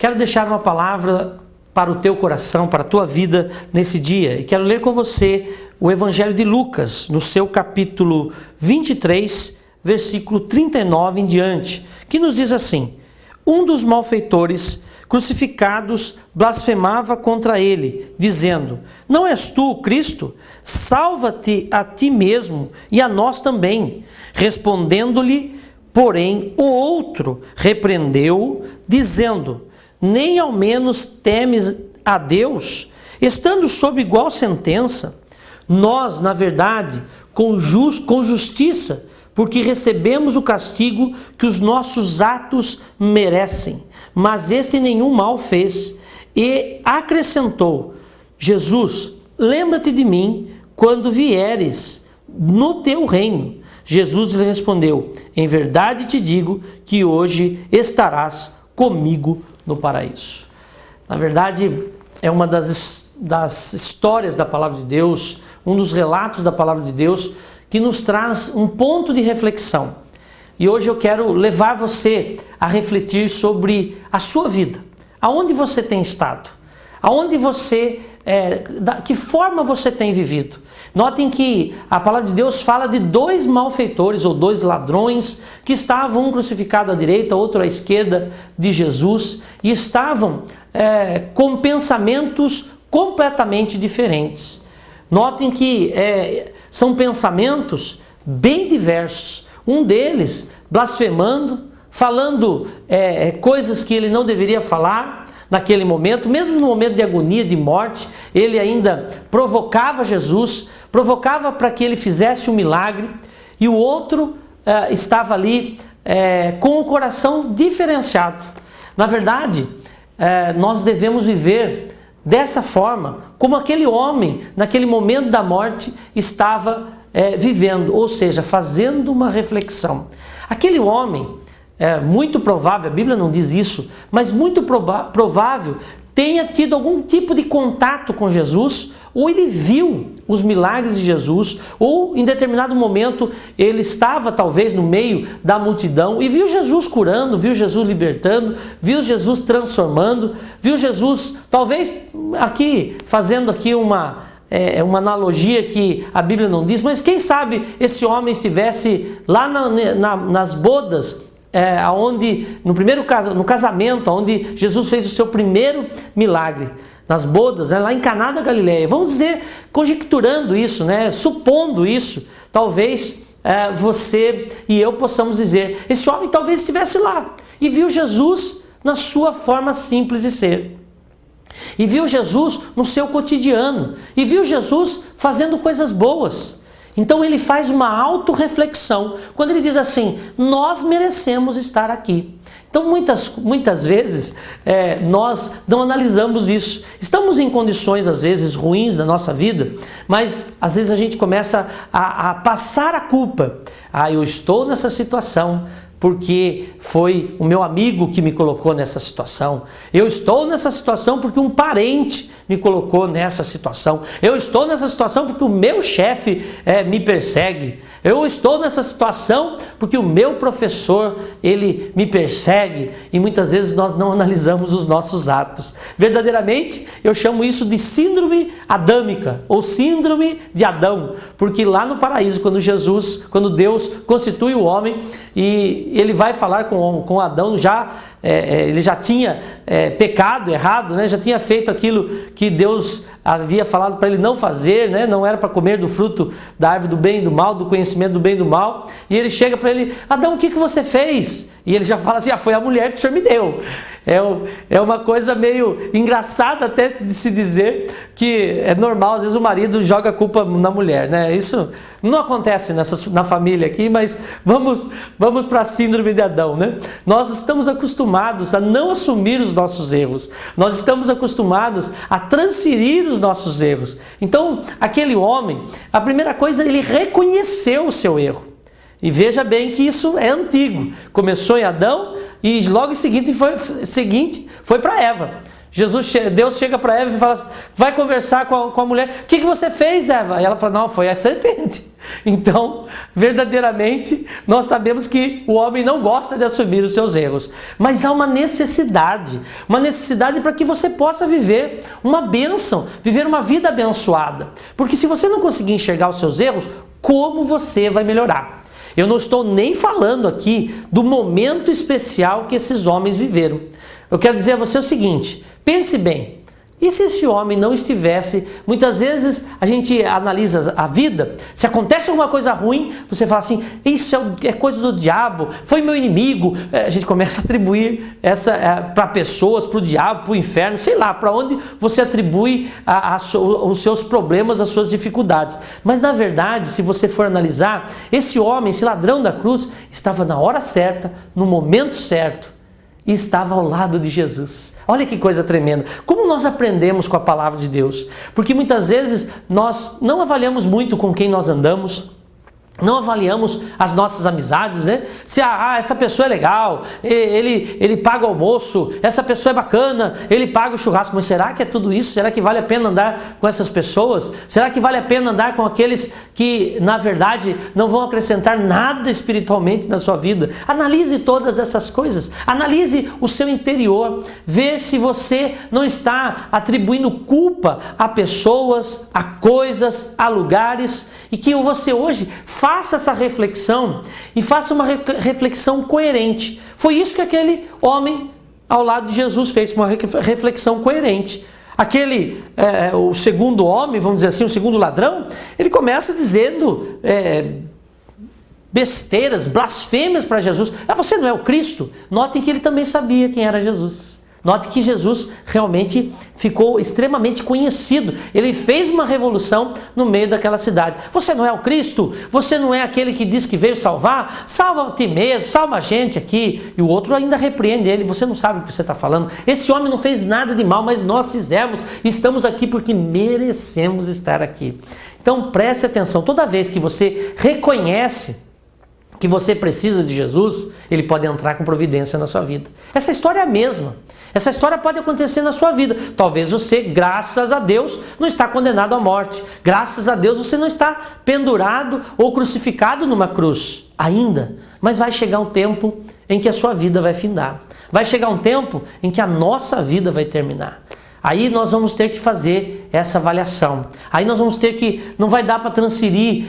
quero deixar uma palavra para o teu coração, para a tua vida nesse dia. E quero ler com você o Evangelho de Lucas, no seu capítulo 23, versículo 39 em diante, que nos diz assim: um dos malfeitores crucificados blasfemava contra ele, dizendo: não és tu o Cristo? Salva-te a ti mesmo e a nós também. Respondendo-lhe, porém, o outro repreendeu-o, dizendo: nem ao menos temes a Deus, estando sob igual sentença? Nós, na verdade, com justiça, porque recebemos o castigo que os nossos atos merecem. Mas este nenhum mal fez. E acrescentou: Jesus, lembra-te de mim quando vieres no teu reino. Jesus lhe respondeu: em verdade te digo que hoje estarás comigo no paraíso. Na verdade, é uma das histórias da palavra de Deus, um dos relatos da palavra de Deus, que nos traz um ponto de reflexão. E hoje eu quero levar você a refletir sobre a sua vida. Aonde você tem estado? Aonde você, que forma você tem vivido? Notem que a palavra de Deus fala de dois malfeitores ou dois ladrões que estavam, um crucificado à direita, outro à esquerda de Jesus, e estavam com pensamentos completamente diferentes. Notem que são pensamentos bem diversos. Um deles blasfemando, falando coisas que ele não deveria falar naquele momento, mesmo no momento de agonia, de morte, ele ainda provocava Jesus, provocava para que ele fizesse um milagre, e o outro estava ali com o coração diferenciado. Na verdade, nós devemos viver dessa forma, como aquele homem, naquele momento da morte, estava vivendo, ou seja, fazendo uma reflexão. Aquele homem, muito provável, a Bíblia não diz isso, mas muito provável, tenha tido algum tipo de contato com Jesus, ou ele viu os milagres de Jesus, ou em determinado momento ele estava talvez no meio da multidão e viu Jesus curando, viu Jesus libertando, viu Jesus transformando, viu Jesus, talvez aqui, fazendo aqui uma analogia que a Bíblia não diz, mas quem sabe esse homem estivesse lá nas bodas, no casamento, onde Jesus fez o seu primeiro milagre, nas bodas, lá em Caná da Galileia. Vamos dizer, conjecturando isso, supondo isso, talvez você e eu possamos dizer, esse homem talvez estivesse lá e viu Jesus na sua forma simples de ser. E viu Jesus no seu cotidiano, e viu Jesus fazendo coisas boas. Então ele faz uma autorreflexão, quando ele diz assim: nós merecemos estar aqui. Então muitas vezes nós não analisamos isso. Estamos em condições às vezes ruins da nossa vida, mas às vezes a gente começa a passar a culpa. Eu estou nessa situação porque foi o meu amigo que me colocou nessa situação. Eu estou nessa situação porque um parente me colocou nessa situação. Eu estou nessa situação porque o meu chefe me persegue. Eu estou nessa situação porque o meu professor, ele me persegue. E muitas vezes nós não analisamos os nossos atos. Verdadeiramente, eu chamo isso de síndrome adâmica, ou síndrome de Adão. Porque lá no paraíso, quando Deus constitui o homem e ele vai falar com Adão, ele já tinha pecado, errado, já tinha feito aquilo que Deus havia falado para ele não fazer, não era para comer do fruto da árvore do bem e do mal, do conhecimento do bem e do mal, e ele chega para ele: Adão, o que você fez? E ele já fala assim: foi a mulher que o Senhor me deu. É uma coisa meio engraçada até de se dizer, que é normal, às vezes o marido joga a culpa na mulher, Isso não acontece na família aqui, mas vamos para a síndrome de Adão, Nós estamos acostumados a não assumir os nossos erros. Nós estamos acostumados a transferir os nossos erros. Então, aquele homem, a primeira coisa, ele reconheceu o seu erro. E veja bem que isso é antigo. Começou em Adão e logo em seguinte foi para Eva. Deus chega para Eva e fala, vai conversar com a mulher, o que você fez, Eva? E ela fala, não, foi a serpente. Então, verdadeiramente, nós sabemos que o homem não gosta de assumir os seus erros, mas há uma necessidade para que você possa viver uma bênção, viver uma vida abençoada, porque se você não conseguir enxergar os seus erros, como você vai melhorar? Eu não estou nem falando aqui do momento especial que esses homens viveram. Eu quero dizer a você o seguinte, pense bem, e se esse homem não estivesse, muitas vezes a gente analisa a vida, se acontece alguma coisa ruim, você fala assim, isso é coisa do diabo, foi meu inimigo, a gente começa a atribuir para pessoas, para o diabo, para o inferno, sei lá, para onde você atribui os seus problemas, as suas dificuldades. Mas na verdade, se você for analisar, esse homem, esse ladrão da cruz, estava na hora certa, no momento certo, e estava ao lado de Jesus. Olha que coisa tremenda. Como nós aprendemos com a palavra de Deus? Porque muitas vezes nós não avaliamos muito com quem nós andamos, não avaliamos as nossas amizades, né? Se essa pessoa é legal, ele paga o almoço, essa pessoa é bacana, ele paga o churrasco, mas será que é tudo isso? Será que vale a pena andar com essas pessoas? Será que vale a pena andar com aqueles que, na verdade, não vão acrescentar nada espiritualmente na sua vida? Analise todas essas coisas, analise o seu interior, vê se você não está atribuindo culpa a pessoas, a coisas, a lugares, e que você hoje faça essa reflexão e faça uma reflexão coerente. Foi isso que aquele homem ao lado de Jesus fez, uma reflexão coerente. O segundo homem, vamos dizer assim, o segundo ladrão, ele começa dizendo besteiras, blasfêmias para Jesus. Você não é o Cristo? Notem que ele também sabia quem era Jesus. Note que Jesus realmente ficou extremamente conhecido. Ele fez uma revolução no meio daquela cidade. Você não é o Cristo? Você não é aquele que diz que veio salvar? Salva a ti mesmo, salva a gente aqui. E o outro ainda repreende ele. Você não sabe o que você está falando. Esse homem não fez nada de mal, mas nós fizemos. Estamos aqui porque merecemos estar aqui. Então preste atenção. Toda vez que você reconhece que você precisa de Jesus, ele pode entrar com providência na sua vida. Essa história é a mesma. Essa história pode acontecer na sua vida. Talvez você, graças a Deus, não está condenado à morte. Graças a Deus você não está pendurado ou crucificado numa cruz ainda. Mas vai chegar um tempo em que a sua vida vai findar. Vai chegar um tempo em que a nossa vida vai terminar. Aí nós vamos ter que fazer essa avaliação. Aí nós vamos ter que, não vai dar para transferir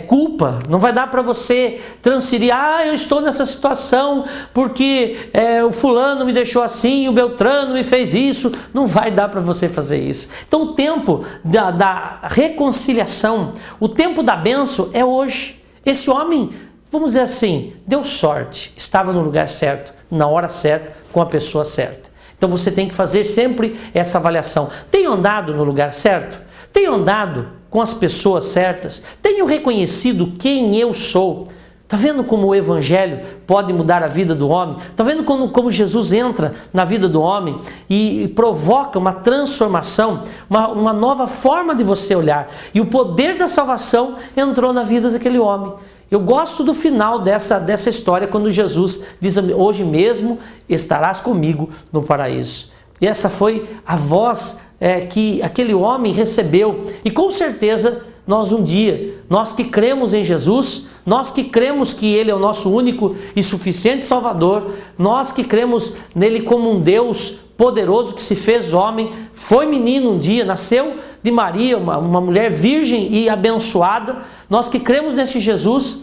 culpa, não vai dar para você transferir, eu estou nessa situação porque o fulano me deixou assim, o Beltrano me fez isso. Não vai dar para você fazer isso. Então o tempo da reconciliação, o tempo da bênção é hoje. Esse homem, vamos dizer assim, deu sorte, estava no lugar certo, na hora certa, com a pessoa certa. Então você tem que fazer sempre essa avaliação. Tenho andado no lugar certo? Tenho andado com as pessoas certas? Tenho reconhecido quem eu sou? Está vendo como o Evangelho pode mudar a vida do homem? Está vendo como Jesus entra na vida do homem e provoca uma transformação, uma nova forma de você olhar? E o poder da salvação entrou na vida daquele homem. Eu gosto do final dessa história, quando Jesus diz, hoje mesmo estarás comigo no paraíso. E essa foi a voz que aquele homem recebeu. E com certeza nós um dia, nós que cremos em Jesus, nós que cremos que Ele é o nosso único e suficiente Salvador, nós que cremos nele como um Deus poderoso que se fez homem, foi menino um dia, nasceu de Maria, uma mulher virgem e abençoada, nós que cremos nesse Jesus,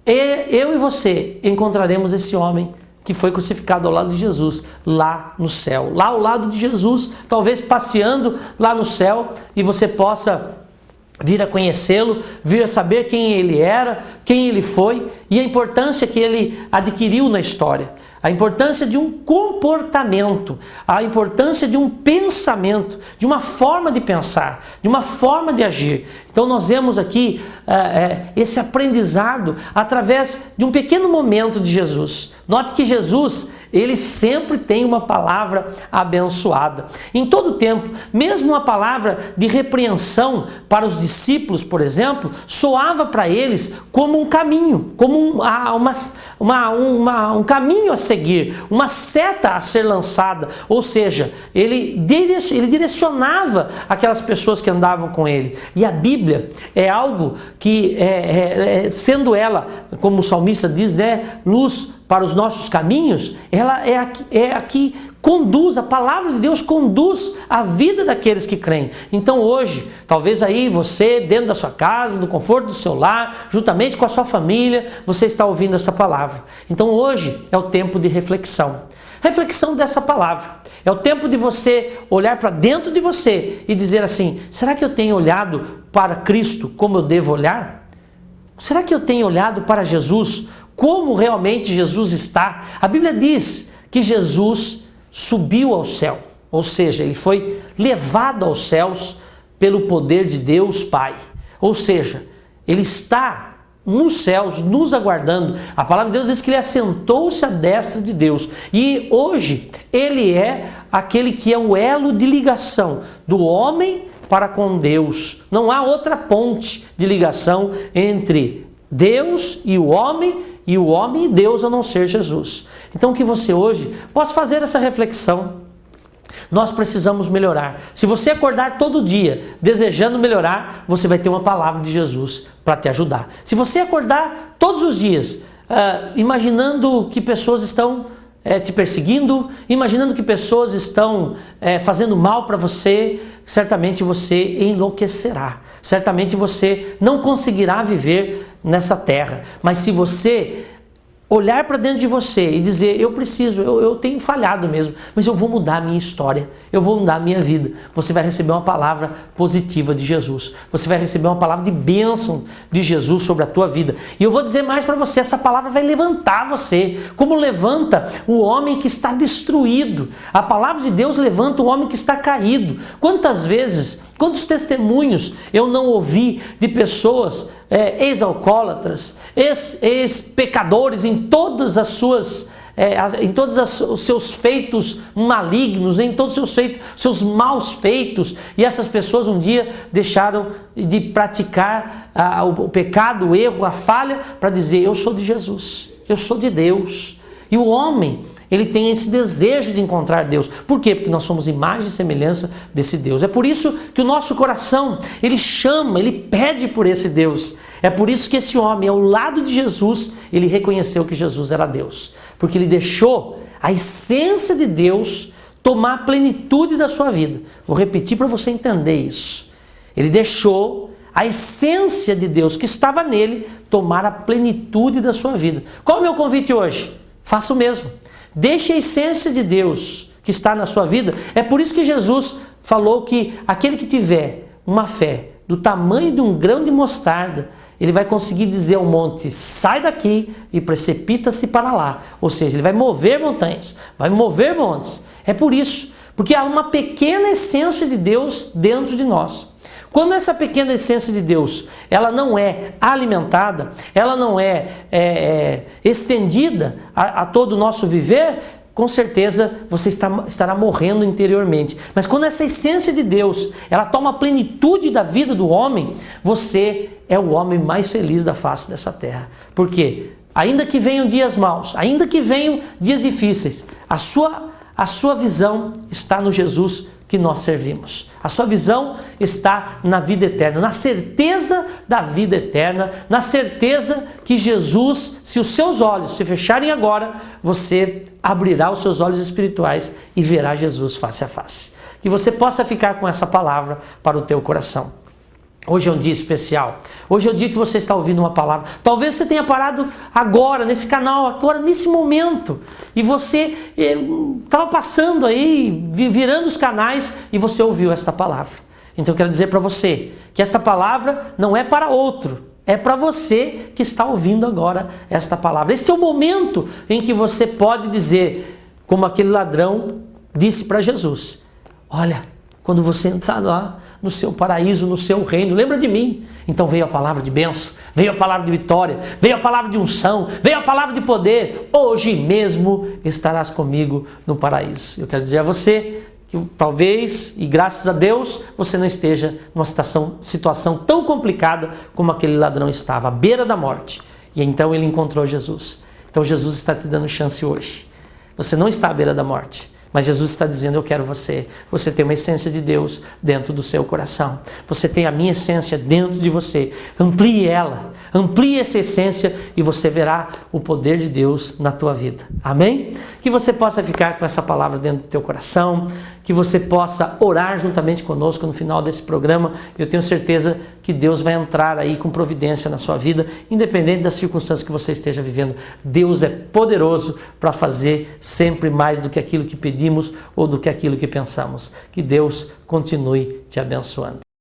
eu e você encontraremos esse homem que foi crucificado ao lado de Jesus, lá no céu, lá ao lado de Jesus, talvez passeando lá no céu, e você possa vir a conhecê-lo, vir a saber quem ele era, quem ele foi e a importância que ele adquiriu na história. A importância de um comportamento, a importância de um pensamento, de uma forma de pensar, de uma forma de agir. Então nós vemos aqui esse aprendizado através de um pequeno momento de Jesus. Note que Jesus, ele sempre tem uma palavra abençoada. Em todo tempo, mesmo uma palavra de repreensão para os discípulos, por exemplo, soava para eles como um caminho, como um caminho a seguir, uma seta a ser lançada. Ou seja, ele direcionava aquelas pessoas que andavam com ele. E a Bíblia é algo que, sendo ela, como o salmista diz, né, luz para os nossos caminhos, ela é a que conduz, a palavra de Deus conduz a vida daqueles que creem. Então hoje, talvez aí você, dentro da sua casa, no conforto do seu lar, juntamente com a sua família, você está ouvindo essa palavra. Então hoje é o tempo de reflexão. Reflexão dessa palavra. É o tempo de você olhar para dentro de você e dizer assim, será que eu tenho olhado para Cristo como eu devo olhar? Será que eu tenho olhado para Jesus como realmente Jesus está? A Bíblia diz que Jesus subiu ao céu, ou seja, ele foi levado aos céus pelo poder de Deus Pai. Ou seja, ele está nos céus nos aguardando. A palavra de Deus diz que ele assentou-se à destra de Deus. E hoje ele é aquele que é o elo de ligação do homem para com Deus. Não há outra ponte de ligação entre Deus e o homem e Deus, a não ser Jesus. Então que você hoje possa fazer essa reflexão. Nós precisamos melhorar. Se você acordar todo dia desejando melhorar, você vai ter uma palavra de Jesus para te ajudar. Se você acordar todos os dias imaginando que pessoas estão te perseguindo, imaginando que pessoas estão fazendo mal para você, certamente você enlouquecerá. Certamente você não conseguirá viver nessa terra. Mas se você olhar para dentro de você e dizer, eu tenho falhado mesmo, mas eu vou mudar a minha história, eu vou mudar a minha vida. Você vai receber uma palavra positiva de Jesus. Você vai receber uma palavra de bênção de Jesus sobre a tua vida. E eu vou dizer mais para você, essa palavra vai levantar você, como levanta o homem que está destruído. A palavra de Deus levanta o homem que está caído. Quantas vezes, quantos testemunhos eu não ouvi de pessoas ex-alcoólatras, ex-pecadores em todas as suas, os seus feitos malignos, em todos os seus maus feitos, e essas pessoas um dia deixaram de praticar o pecado, o erro, a falha, para dizer, eu sou de Jesus, eu sou de Deus. E o homem, ele tem esse desejo de encontrar Deus. Por quê? Porque nós somos imagem e semelhança desse Deus. É por isso que o nosso coração, ele chama, ele pede por esse Deus. É por isso que esse homem, ao lado de Jesus, ele reconheceu que Jesus era Deus. Porque ele deixou a essência de Deus tomar a plenitude da sua vida. Vou repetir para você entender isso. Ele deixou a essência de Deus que estava nele tomar a plenitude da sua vida. Qual é o meu convite hoje? Faça o mesmo. Deixe a essência de Deus que está na sua vida. É por isso que Jesus falou que aquele que tiver uma fé do tamanho de um grão de mostarda, ele vai conseguir dizer ao monte, sai daqui e precipita-se para lá. Ou seja, ele vai mover montanhas, vai mover montes. É por isso, porque há uma pequena essência de Deus dentro de nós. Quando essa pequena essência de Deus, ela não é alimentada, ela não é estendida a todo o nosso viver, com certeza você estará morrendo interiormente. Mas quando essa essência de Deus, ela toma a plenitude da vida do homem, você é o homem mais feliz da face dessa terra. Por quê? Ainda que venham dias maus, ainda que venham dias difíceis, a sua visão está no Jesus que nós servimos. A sua visão está na vida eterna, na certeza da vida eterna, na certeza que Jesus, se os seus olhos se fecharem agora, você abrirá os seus olhos espirituais e verá Jesus face a face. Que você possa ficar com essa palavra para o teu coração. Hoje é um dia especial. Hoje é o dia que você está ouvindo uma palavra. Talvez você tenha parado agora, nesse canal, agora, nesse momento. E você estava passando aí, virando os canais, e você ouviu esta palavra. Então eu quero dizer para você que esta palavra não é para outro. É para você que está ouvindo agora esta palavra. Este é o momento em que você pode dizer, como aquele ladrão disse para Jesus, olha, quando você entrar lá no seu paraíso, no seu reino, lembra de mim. Então veio a palavra de bênção, veio a palavra de vitória, veio a palavra de unção, veio a palavra de poder. Hoje mesmo estarás comigo no paraíso. Eu quero dizer a você que talvez, e graças a Deus, você não esteja numa situação tão complicada como aquele ladrão estava, à beira da morte. E então ele encontrou Jesus. Então Jesus está te dando chance hoje. Você não está à beira da morte, mas Jesus está dizendo, eu quero você. Você tem uma essência de Deus dentro do seu coração. Você tem a minha essência dentro de você. Amplie ela, amplie essa essência e você verá o poder de Deus na tua vida. Amém? Que você possa ficar com essa palavra dentro do teu coração, que você possa orar juntamente conosco no final desse programa. Eu tenho certeza que Deus vai entrar aí com providência na sua vida, independente das circunstâncias que você esteja vivendo. Deus é poderoso para fazer sempre mais do que aquilo que pedimos ou do que aquilo que pensamos. Que Deus continue te abençoando.